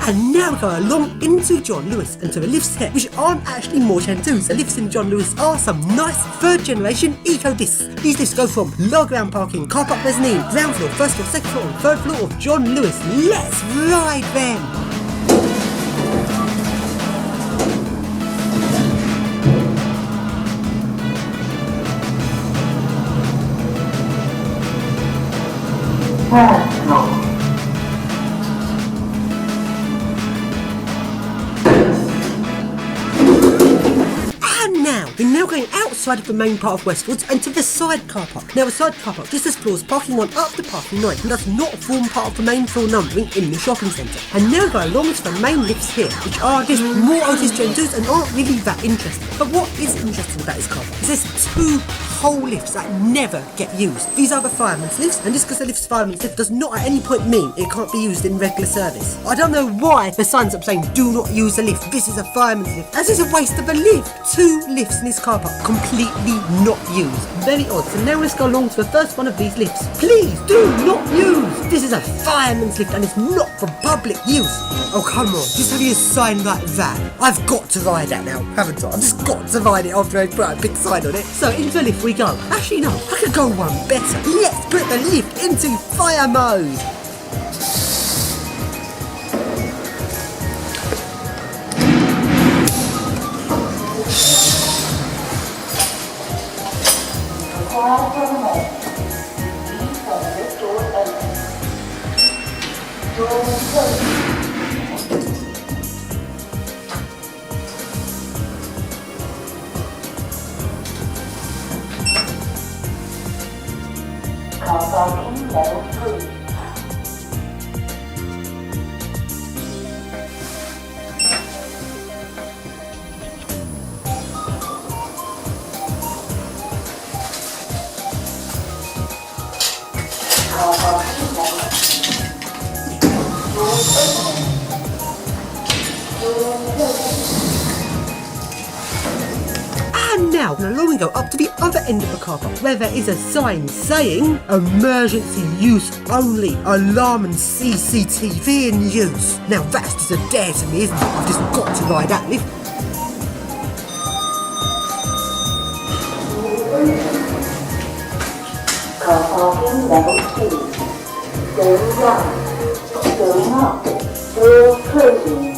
And now we go along into John Lewis and to the lifts here, which aren't actually Moorchen 2s. The lifts in John Lewis are some nice third generation eco discs. These lifts go from low ground parking, car park mezzanine, ground floor, first floor, second floor and third floor of John Lewis. Let's ride them! We're now going outside of the main part of Westfields and to the side car park. Now the side car park just explores parking 1 up to parking 9 and does not form part of the main floor numbering in the shopping centre. And now go along to the main lifts here, which are just more Otis Gen 2s and aren't really that interesting. But what is interesting about this car park is there's 2 whole lifts that never get used. These are the fireman's lifts, and just because the lift's fireman's lift does not at any point mean it can't be used in regular service. I don't know why the sign's up saying do not use the lift, this is a fireman's lift, as it's a waste of a lift. 2 lifts in this car park completely not used. Very odd. So now let's go along to the first one of these lifts. Please do not use! This is a fireman's lift and it's not for public use. Oh come on, just having a sign like that. I've got to ride that now, haven't I? I've just got to ride it after I put a big sign on it. So into the lift we go. Actually no, I could go one better. Let's put the lift into fire mode. And now along we go up to the other end of the car park where there is a sign saying emergency use only, alarm and CCTV in use. Now that's just a dare to me, isn't it? I've just got to ride that lift. Car parking level 2. Going right, going up, door closing.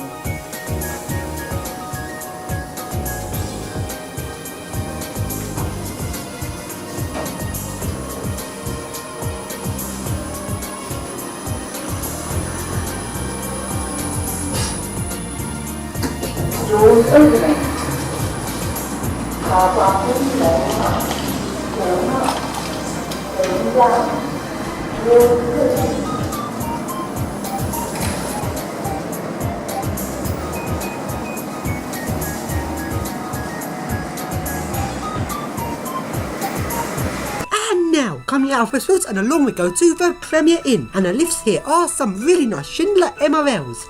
Doors opening. Car parking level 1. Going up, going down. And now, coming out of Westfields and along we go to the Premier Inn. And the lifts here are some really nice Schindler MRLs.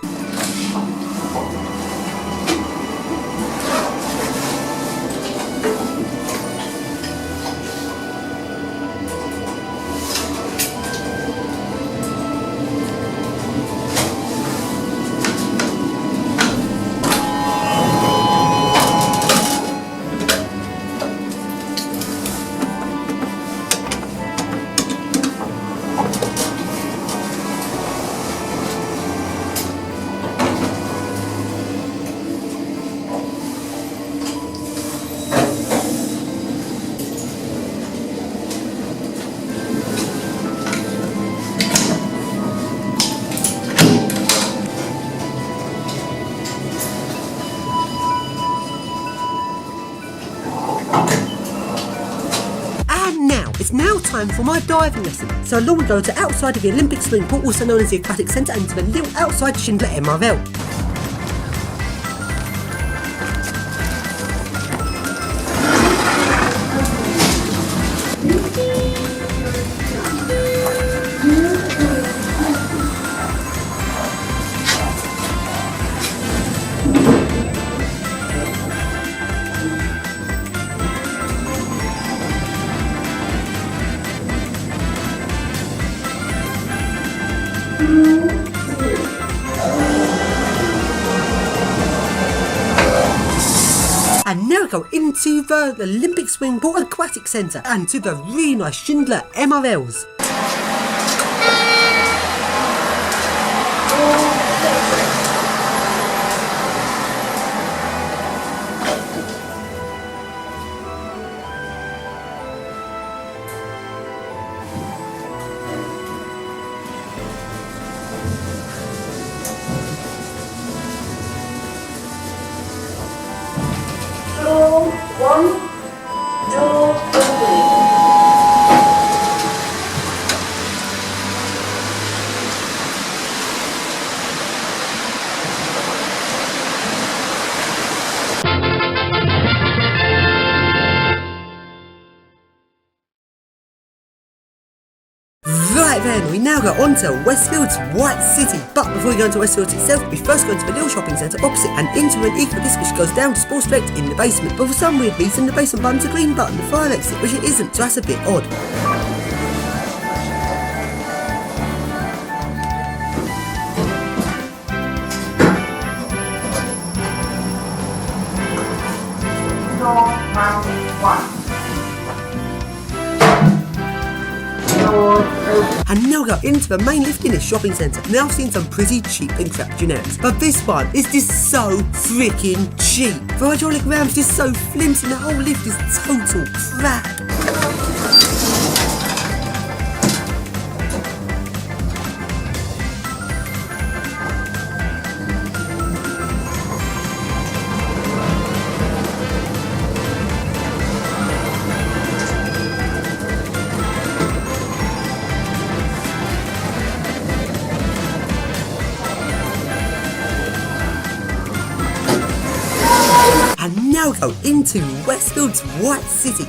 It's now time for my diving lesson. So along we go to outside of the Olympic swimming pool, also known as the Aquatic Centre, and to the little outside Schindler MRL. And now go into the Olympic Swimming Pool Aquatic Centre and to the really nice Schindler MRLs. Floor 1, door opening. Right then, we now go on to Westfields White City. But before we go into Westfields itself, we first go into the little shopping centre opposite and into an eco-disc which goes down to Sports Direct in the basement. But for some weird reason, the basement button's a green button, the fire exit, which it isn't, so that's a bit odd. Door number 1. Door open. And now go into the main lift in this shopping centre. Now I've seen some pretty cheap and crap generics, but this one is just so freaking cheap. The hydraulic ramp's just so flimsy and the whole lift is total crap. And now go into Westfields White City.